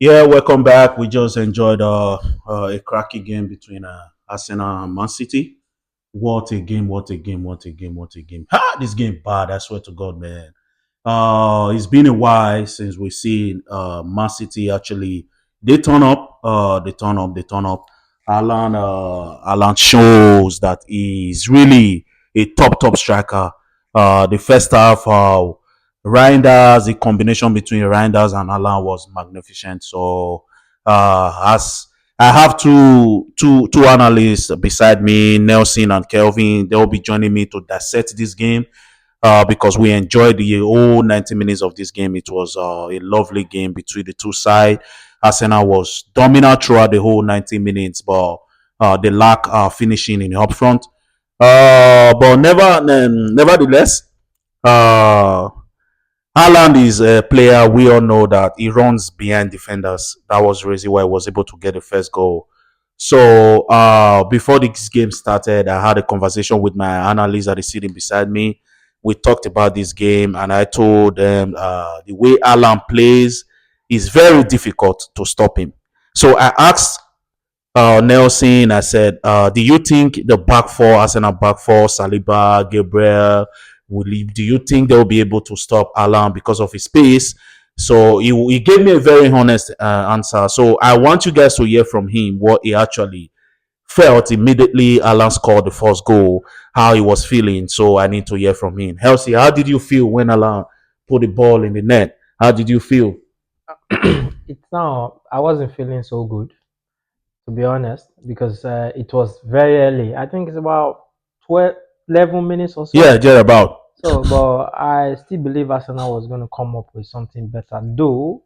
Yeah, welcome back. We just enjoyed a cracking game between Arsenal and Man City. What a game! What a game! What a game! What a game! Ha! This game bad. I swear to God, man. It's been a while since we see Man City actually. They turn up. They turn up. They turn up. Alan shows that he's really a top striker. The first half, Reinders, the combination between Reinders and Alan was magnificent. So, as I have two analysts beside me, Nelson and Kelvin. They'll be joining me to dissect this game because we enjoyed the whole 90 minutes of this game. It was a lovely game between the two sides. Arsenal was dominant throughout the whole 90 minutes, but they lack finishing in the up front. But nevertheless, uh, Haaland is a player we all know that he runs behind defenders. That was the reason why he was able to get the first goal. So before this game started, I had a conversation with my analyst that is sitting beside me. We talked about this game, and I told them the way Alan plays is very difficult to stop him. So I asked Nelson, I said, do you think the back four, Arsenal back four, Saliba, Gabriel, will leave? Do you think they'll be able to stop Alan because of his pace? So he gave me a very honest answer. So I want you guys to hear from him what he actually felt immediately Alan scored the first goal, how he was feeling. So I need to hear from him. Helsi, how did you feel when Alan put the ball in the net? How did you feel? It's now I wasn't feeling so good to be honest because it was very early. I think it's about 12, 11 minutes or Yeah, so. thereabout. So, but I still believe Arsenal was going to come up with something better. Though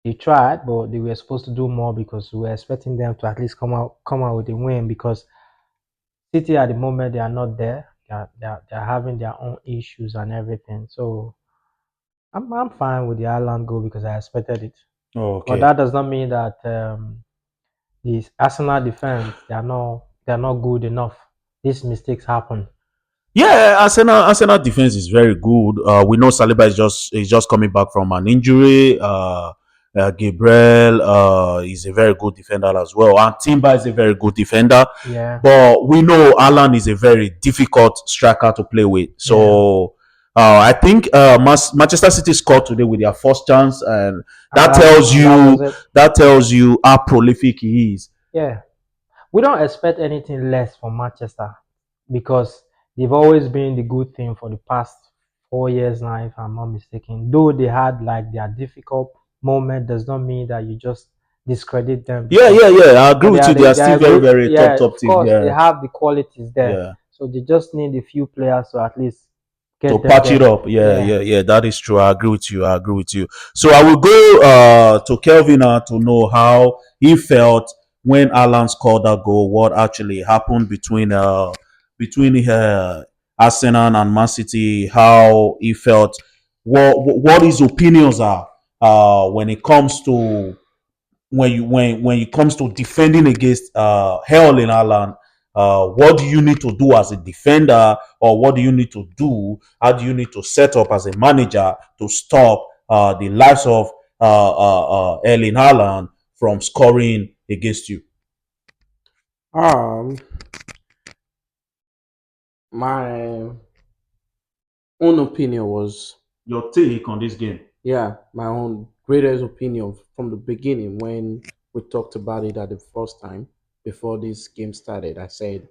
they tried, but they were supposed to do more because we were expecting them to at least come out with a win. Because City at the moment they are not there. They're having their own issues and everything. So I'm fine with the Ireland goal because I expected it. But Okay. that does not mean that the Arsenal defense they are not good enough. These mistakes happen. Yeah, Arsenal defense is very good. We know Saliba is just coming back from an injury. Gabriel is a very good defender as well, and Timber is a very good defender. Yeah, But we know Alan is a very difficult striker to play with. yeah. So I think Manchester City scored today with their first chance, and And that that tells and that was you it. that tells you how prolific he is. Yeah. We don't expect anything less from Manchester because they've always been the good thing for the past 4 years now, if I'm not mistaken. Though they had like their difficult moment, does not mean that you just discredit them Yeah, because yeah, yeah. I agree but they with are you. They are they still are very, good. very Yeah, top of team. course they Yeah, have the qualities there. yeah. So they just need a few players to at least To get them patch it there. up. Yeah, Yeah. yeah, yeah. That is true. I agree with you. I agree with you. So I will go to Kelvin now to know how he felt when Alan scored that goal. What actually happened between Arsenal and Man City? How he felt. What his opinions are when it comes to when it comes to defending against Erling Haaland, what do you need to do as a defender, or what do you need to do? How do you need to set up as a manager to stop the likes of Erling Haaland from scoring against you? Um, my own opinion was, Your take on this game? yeah, my own greatest opinion from the beginning when we talked about it at the first time before this game started. I said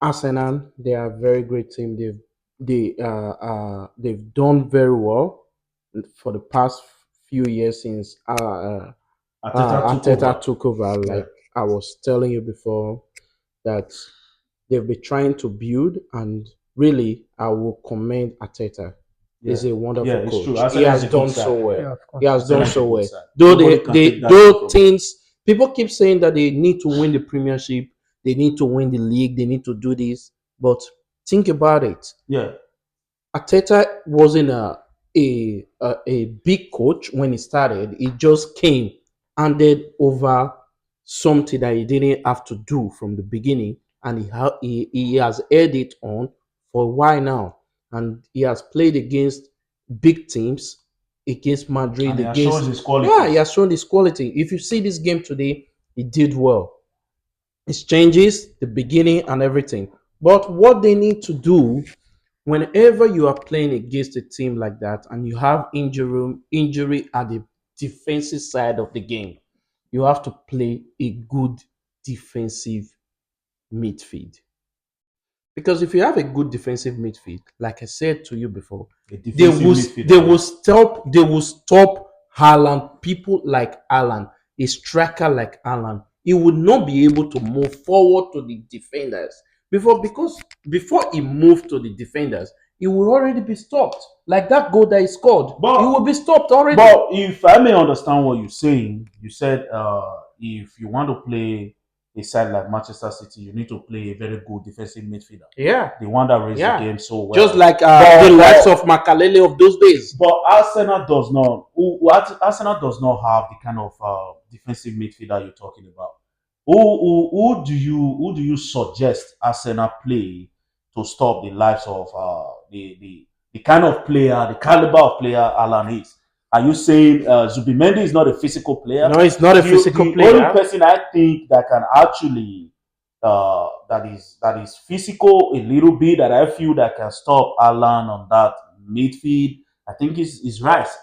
Arsenal, they are a very great team. They've done very well for the past few years since Ateta took Arteta over. took over. Yeah, Like I was telling you before, that they've been trying to build, and really, I will commend Arteta. yeah, He's a yeah. wonderful It's true. coach. He Arsenal is has a good done so side. well. Yeah, Yeah, of He has course. done Arsenal is a so good well. side. Though Nobody can take that away though from him. things people keep saying that they need to win the Premiership, they need to win the league, they need to do this, but think about it. Yeah, Ateta wasn't a big coach when he started. He just came, handed over something that he didn't have to do from the beginning, and he has held it on for a while now, and he has played against big teams. against Madrid, And he has against shown his qualities. yeah, he has shown his quality. If you see this game today, he did well. It changes the beginning and everything. But what they need to do whenever you are playing against a team like that and you have injury at the defensive side of the game, you have to play a good defensive midfield. Because if you have a good defensive midfield, like I said to you before, A they defensive will midfielder, they will stop Haaland, people like Haaland, a striker like Haaland. He would not be able to move forward to the defenders because before he moved to the defenders, he will already be stopped. Like that goal that he scored, But- he will be stopped already. But if I may understand what you're saying, you said if you want to play a side like Manchester City, you need to play a very good defensive midfielder. Yeah, The one that raised Yeah. the game so well. just like But- the likes of Makalele of those days. But Arsenal does not. Arsenal does not have the kind of defensive midfielder you're talking about. Who do you suggest Arsenal play to stop the lives of the kind of player, the caliber of player Alan is? Are you saying Zubimendi is not a physical player? No, it's not a physical the player. only person I think that can actually that is physical a little bit, that I feel that can stop Alan on that midfield, I think is Rice.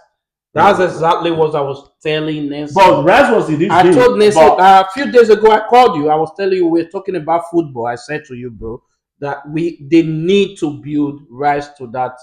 That's exactly what I was telling Nelson. But Rice was in this I game. told Nelson but- a few days ago. I called you. I was telling you we're talking about football. I said to you, bro, that they need to build Rice to that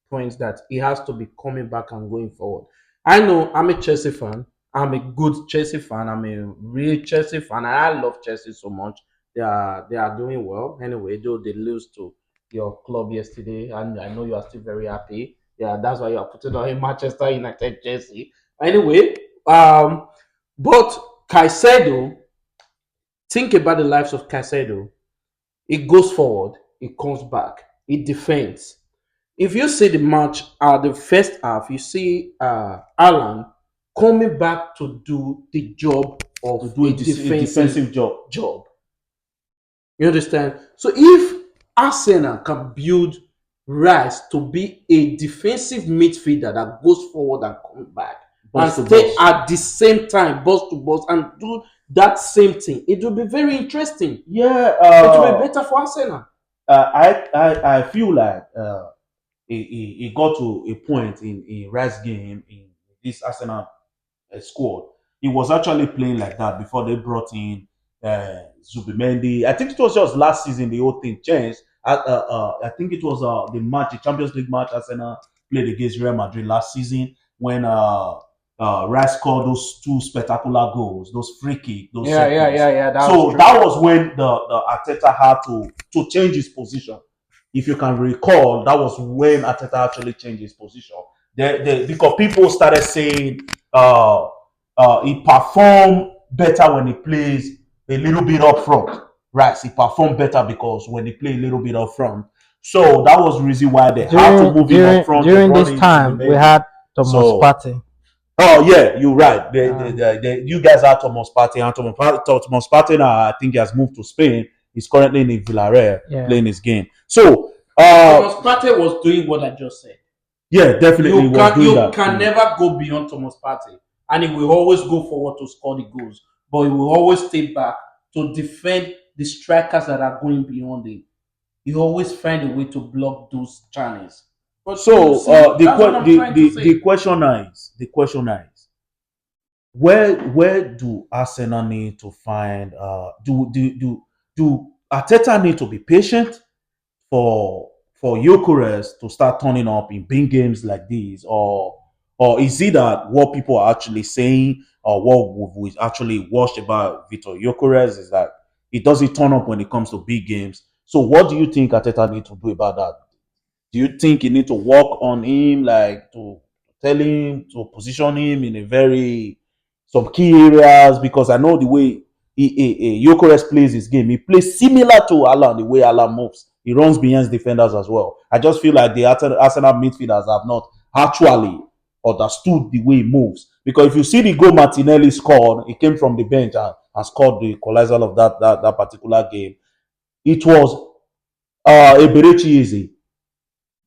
point that he has to be coming back and going forward. I know I'm a Chelsea fan. I'm a good Chelsea fan. I'm a real Chelsea fan. And I love Chelsea so much. They are doing well. Anyway, though they lose to your club yesterday, and I know you are still very happy. Yeah, that's why you are putting on a Manchester United jersey. Anyway, but Caicedo, think about the lives of Caicedo. It goes forward, it comes back, it defends. If you see the match the first half, you see Alan coming back to do the job of to do a defensive job. You understand? So if Arsenal can build Rice to be a defensive midfielder that goes forward and comes back Boss to and stay boss. at the same time, boss to boss, and do that same thing, it will be very interesting. Yeah, It will be better for Arsenal. I feel like he got to a point in Rice game in this Arsenal squad. He was actually playing like that before they brought in Zubimendi. I think it was just last season the whole thing changed. I think it was the Champions League match Arsenal played against Real Madrid last season when Rice scored those two spectacular goals, those free kicks, those set plays. That was when the Arteta had to change his position. If you can recall, that was when Arteta actually changed his position. Because people started saying he performed better when he plays a little bit up front. Right, he performed better because when he played a little bit up front. So that was the reason why they had to move him up front. During this time, we had Thomas Partey. Oh yeah, you're right. You guys are Thomas Partey, and Thomas Partey now I think he has moved to Spain. He's currently in Villarreal playing his game. So Thomas Partey was doing what I just said. Yeah, definitely. You can never go beyond Thomas Partey, and he will always go forward to score the goals, but he will always stay back to defend the strikers that are going beyond him. You always find a way to block those channels. But so the question is, where do Arsenal need to find? Do Arteta need to be patient for Gyökeres to start turning up in big games like these, or is it that what people are actually saying, or what we actually watched about Vitor Gyökeres is that he doesn't turn up when it comes to big games? So what do you think Arteta need to do about that? Do you think you need to work on him, like to tell him to position him in some key areas? Because I know the way Gyökeres plays his game, he plays similar to Alan, the way Alan moves. He runs behind defenders as well. I just feel like the Arsenal midfielders have not actually understood the way he moves. Because if you see the goal Martinelli scored, he came from the bench and scored the equalizer of that particular game. It was Eberechi Eze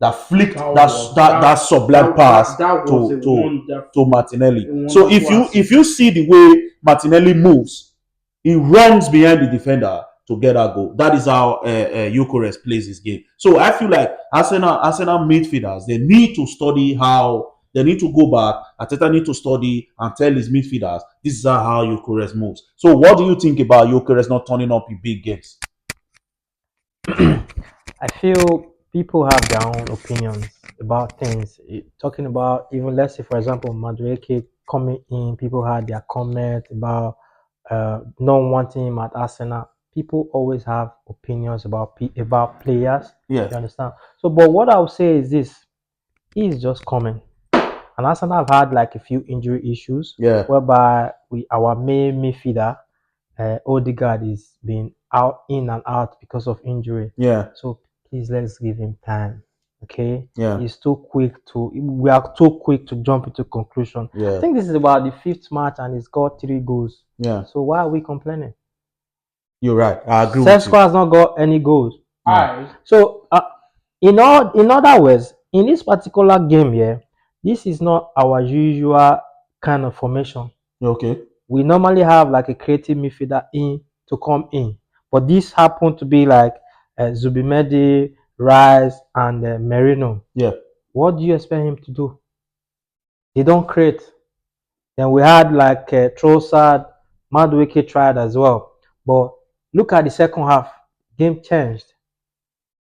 that flicked That that was- that, that sublime pass that was a to wonderful. Martinelli. a So if wonderful you see the way Martinelli moves, he runs behind the defender to get that goal. That is how Gyökeres plays his game. So I feel like Arsenal midfielders, they need to study how. They need to go back. Arteta need to study and tell his midfielders, this is how Gyökeres moves. So what do you think about Gyökeres not turning up in big games? I feel people have their own opinions about things. Talking about even, let's say, for example, Madueke coming in, people had their comment about not wanting him at Arsenal. People always have opinions about players. Yeah. You understand? So, but what I would say is this: he is just coming, and Arsenal have had like a few injury issues, Yeah. whereby our main midfielder, Odegaard, is being out in and out because of injury. Yeah. So please let's give him time. Okay. Yeah. We are too quick to jump into conclusion. I Yeah. think this is about the 5th match and he's got 3 goals. Yeah. So why are we complaining? You're right. I agree with Sesko you. has not got any goals. I So in other words, in this particular game here, this is not our usual kind of formation. Okay. We normally have like a creative midfielder in to come in, but this happened to be like Zubimendi, Rice, and Merino. Yeah. What do you expect him to do? They don't create. Then we had like Trossard, Madueke tried as well, but look at the second half. Game changed.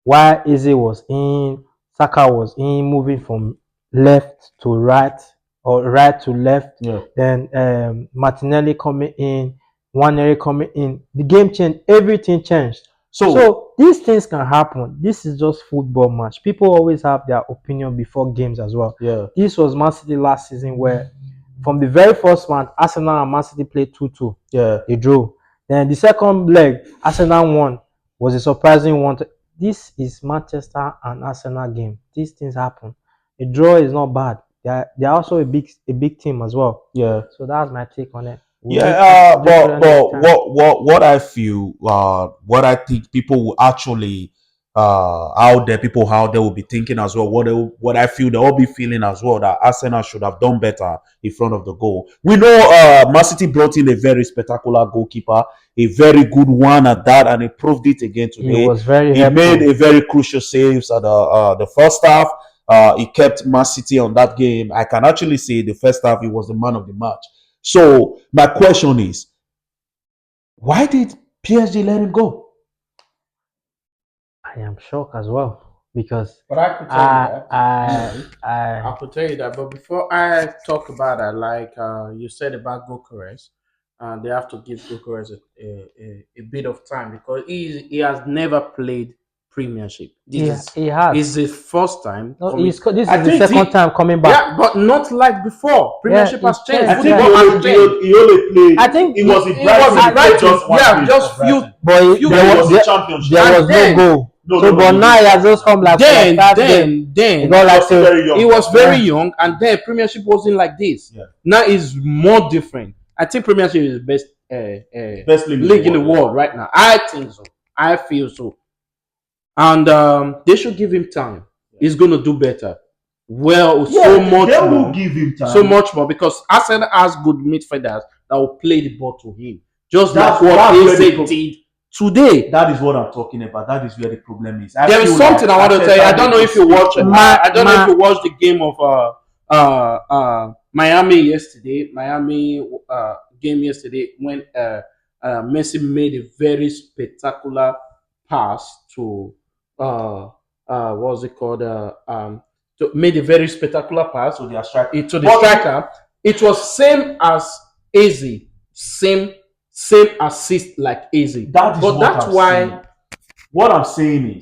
While Eze was in, Saka was in, moving from left to right or right to left. Yeah. Then Martinelli coming in, Nwaneri coming in. The game changed. Everything changed. So these things can happen. This is just football match. People always have their opinion before games as well. Yeah. This was Man City last season where from the very first match, Arsenal and Man City played 2-2. Yeah. They drew. Then the second leg, Arsenal won. Was a surprising one. This is Manchester and Arsenal game. These things happen. A draw is not bad. They're also a big team as well. Yeah. So that's my take on it. What I feel, what I think people will actually out there will be thinking as well. What I feel they'll all be feeling as well, that Arsenal should have done better in front of the goal. We know Man City brought in a very spectacular goalkeeper, a very good one at that, and he proved it again today. He was very He helpful. made a very crucial saves at the first half. He kept Man City on that game. I can actually say the first half he was the man of the match. So my question is, why did PSG let him go? I am shocked as well because But I could tell you that. I could tell you that. But before I talk about that, like you said about Gyökeres, they have to give Gyökeres a bit of time because he has never played Premiership. he has. Is his first time. No, coming- this I is the think second time coming back. Yeah, but not like before. Premiership has it's changed. changed. I think Football has changed. he only played. I think it was the it Brighton. was He the played Brighton. just one Yeah, game just for few- Brighton. But You- Then it there was the was championship. there And was then- no goal. No, So, no, but no, now he has just come like Then, five games. He got He like was still very young. he was very young, and then Premiership wasn't like this. Yeah. Now it's more different. I think Premiership is the best Best league in the world right now. I think so. I feel so. And they should give him time. He's going to do better. Well, so much They will more. give him time. So much more because Arsenal has good midfielders that will play the ball to him. Just That's like what where Eze the did today. That is what I'm talking about. That is where the problem is. There is something I want to tell you. I don't know if you watch it. I don't know if you watched the game of Miami yesterday. Miami game yesterday when Messi made a very spectacular pass to what's it called? Made a very spectacular pass So they are striking. to the striker. It was same as Eze, same assist like Eze. That is But what that's I'm why. saying. What I'm saying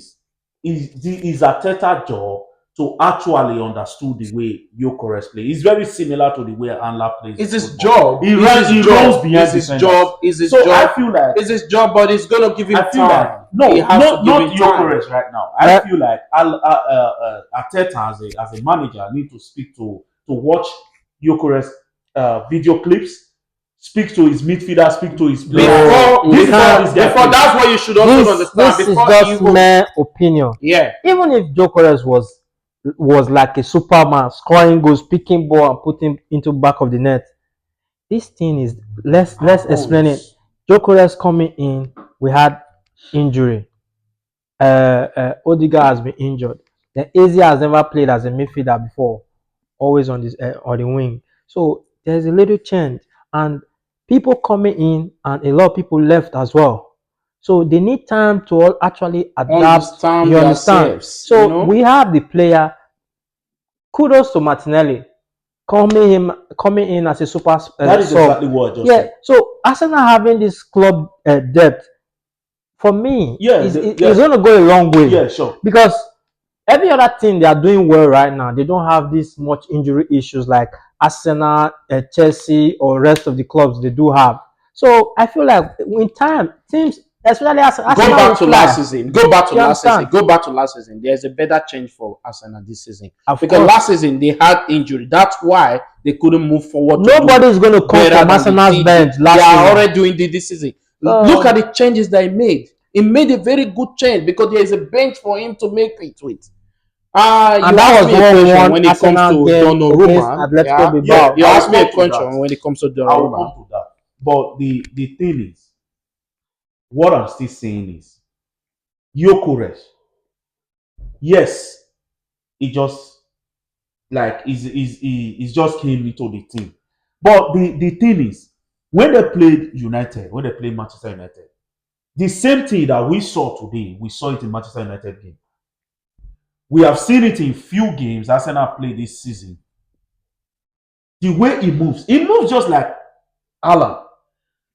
is Arteta job to actually understand the way Gyökeres plays. It's very similar to the way Anla plays. It's his football. job. He It's runs his behind It's his defenders. job. It's his So I job. feel like It's his job, but it's gonna give him I feel time. like no, He has not to give him time. Gyökeres right now. I feel like Arteta as a manager need to speak to watch Gyökeres video clips, speak to his midfielder, speak to his players. Before that's what you should also understand. This is Before just you go- my opinion. yeah, Even if Gyökeres was was like a Superman, scoring goals, picking ball and putting into back of the net. This thing is let's explain it. Jokeres coming in, we had injury. Odegaard has been injured. Then Eze has never played as a midfielder before, always on this on the wing. So there's a little change, and people coming in, and a lot of people left as well. So they need time to actually adapt. Understand You understand? themselves, So you know? we have the player. Kudos to Martinelli coming in as a super That is sub. exactly what I just Yeah. said. So Arsenal having this club depth, for me, Yeah, it's yeah. going to go a long way. Yeah, sure. Because every other team they are doing well right now. They don't have this much injury issues like Arsenal, Chelsea, or rest of the clubs they do have. So I feel like in time, teams, especially Arsenal, Go back to will last fly. season. Go back to You last season. understand? Go back to last season. There's a better change for Arsenal this season. Of Because course. last season they had injury. That's why they couldn't move forward. Nobody is going to come better from than Arsenal's they did. bench They last are season. already doing this season. Look at the changes that he made. He made a very good change because there is a bench for him to make it with. You And that asked was me a question 1-1 when it comes Arsenal to game against Donnarumma. Atletico Bilbao. Yeah, You I will asked me a come to question that. when it comes to I will Donnarumma. come to that. But the thing is, what I'm still saying is, Gyökeres, yes, he just like he's just came into the team. But the thing is, when they played United, when they played Manchester United, the same thing that we saw today, we saw it in Manchester United game. We have seen it in few games Arsenal played this season. The way he moves just like Alan.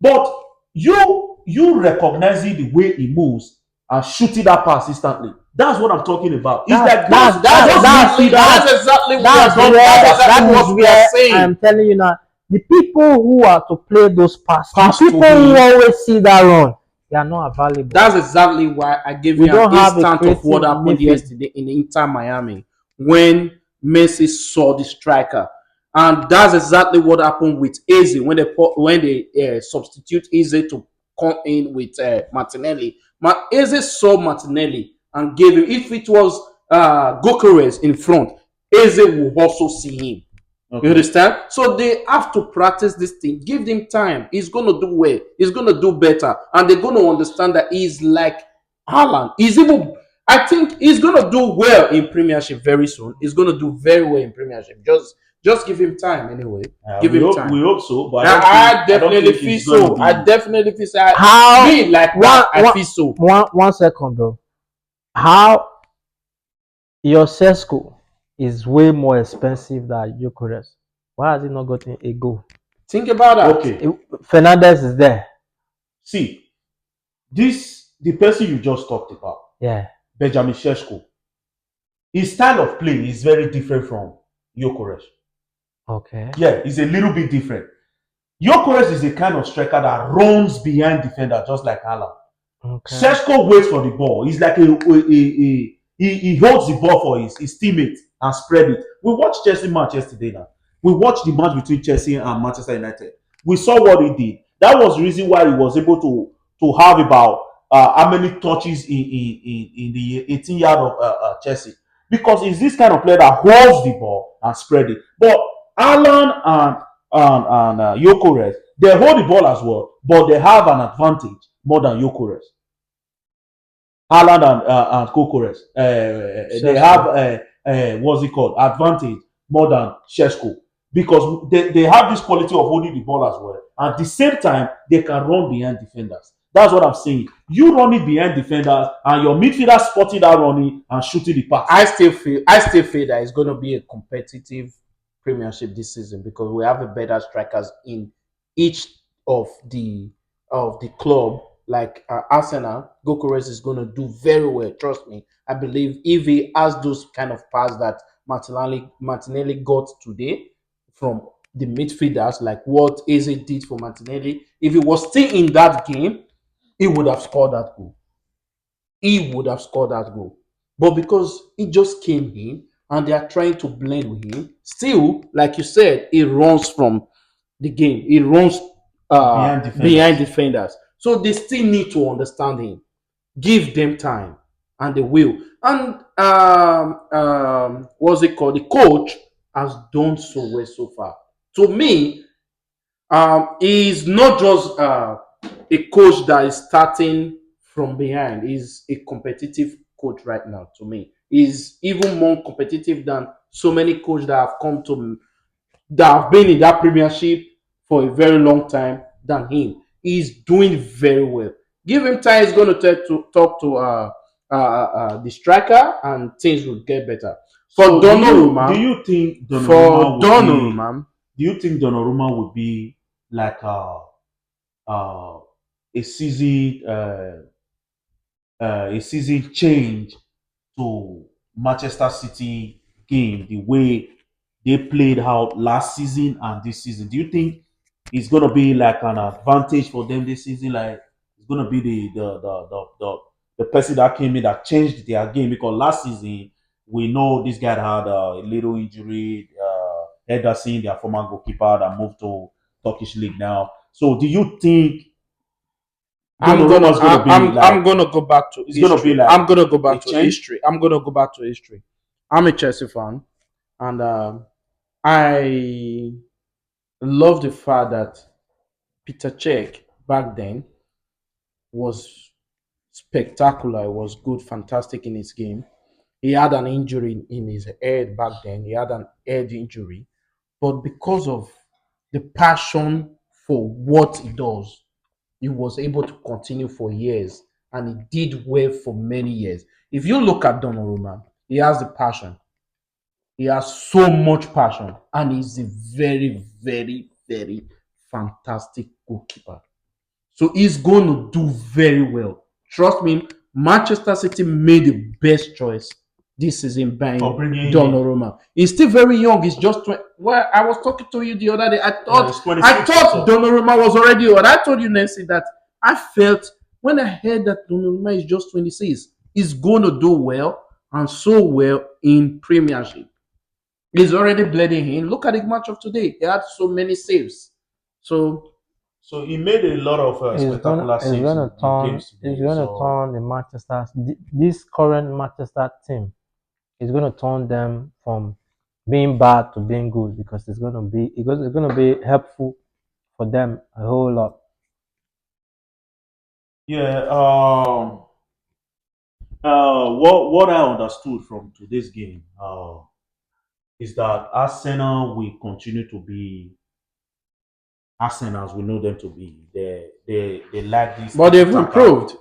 But you recognizing the way he moves and shooting that pass instantly. That's what I'm talking about. It's like that's exactly what we are saying. I'm telling you now. The people who are to play those passes, Pass the to people who him. always see that run, they are not available. That's exactly why I gave We you don't an have a instant of what creative happened midfield. yesterday in Inter Miami when Messi saw the striker, and that's exactly what happened with Eze when they substitute Eze to come in with Martinelli. Eze saw Martinelli and gave him. If it was Gyökeres in front, Eze will also see him. Okay. You understand? So they have to practice this thing. Give him time. He's gonna do well. He's gonna do better, and they're gonna understand that he's like Haaland. I think he's gonna do well in Premiership very soon. He's gonna do very well in Premiership. Just give him time anyway. Give him time. We hope so, but I definitely feel so. I definitely feel so. How Me like that, I feel so. One second, bro. How your Sesko is way more expensive than Gyökeres. Why has he not gotten a goal? Think about that. Okay. Fernandez is there. See, the person you just talked about, Yeah. Benjamin Sesko, his style of play is very different from Gyökeres. Okay. Yeah, it's a little bit different. Gyökeres is a kind of striker that runs behind defender just like Haaland. Okay. Sesko waits for the ball. He's like he holds the ball for his teammates and spread it. We watched Chelsea match yesterday now. We watched the match between Chelsea and Manchester United. We saw what he did. That was the reason why he was able to have about how many touches in the 18-yard of Chelsea. Because he's this kind of player that holds the ball and spread it. But Alan and Gyökeres, they hold the ball as well, but they have an advantage more than Gyökeres. Haaland and Gyökeres, they have what's it called? Advantage more than Sesko because they have this quality of holding the ball as well. At the same time, they can run behind defenders. That's what I'm saying. You running behind defenders and your midfielder spotting that running and shooting the pass. I still feel that it's going to be a competitive Premiership this season because we have a better strikers in each of the club. Like Arsenal, Gyökeres is going to do very well. Trust me. I believe if he has those kind of pass that Martinelli got today from the midfielders, like what Eze did for Martinelli, if he was still in that game, he would have scored that goal. But because he just came in and they are trying to blend with him, still, like you said, he runs from the game. He runs behind defenders. So they still need to understand him. Give them time. and they will. And what's it called? The coach has done so well so far. To me, he's not just a coach that is starting from behind. He's a competitive coach right now. To me, he's even more competitive than so many coaches that have come to that have been in that premiership for a very long time than him. He's doing very well. Give him time, he's going to talk to the striker, and things will get better. So For do you think Donnarumma, do you think Donnarumma would be like a season a season change to Manchester City game, the way they played out last season and this season? Do you think it's gonna be like an advantage for them this season? Like it's gonna be the person that came in that changed their game, because last season we know this guy had a little injury. Ederson, their former goalkeeper, that moved to Turkish league now. So do you think Donnarumma's gonna be I'm like gonna go back to it's gonna be history. like I'm gonna go a back to change? history. I'm gonna go back to history. I'm a Chelsea fan, and I love the fact that Peter Cech back then was spectacular. It was good, fantastic in his game. He had an injury in his head back then. He had an head injury, but because of the passion for what he does, he was able to continue for years, and he did well for many years. If you look at Donnarumma, he has the passion. He has so much passion, and he's a very, very, very fantastic goalkeeper. So he's going to do very well. Trust me, Manchester City made the best choice this season For buying bringing him in? Donnarumma. He's still very young. He's just 20. Well, I was talking to you the other day. He's I 26 thought also. Donnarumma was already old. I told you, Nancy, that I felt when I heard that Donnarumma is just 26, he's going to do well, and so well in Premiership. He's already bleeding in. Look at the match of today. He had so many saves. So So he made a lot of spectacular saves in games he's today. gonna So turn the this current Manchester team is gonna turn them from being bad to being good, because it's gonna be helpful for them a whole lot. yeah, what I understood from today's game is that Arsenal will continue to be Arsenal as we know them to be. They like this but they've tiki-taka. improved.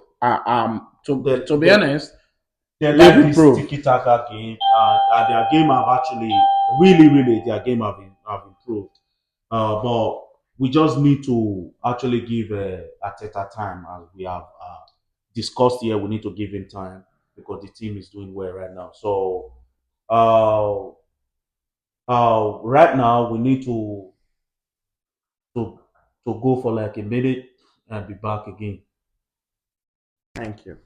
They, To be they, honest, they they've like this improved. tiki-taka game, and their game have actually really their game have improved. But we just need to actually give Arteta time, as we have discussed here. We need to give him time because the team is doing well right now. So uh, right now we need to to go for like a minute and be back again. Thank you.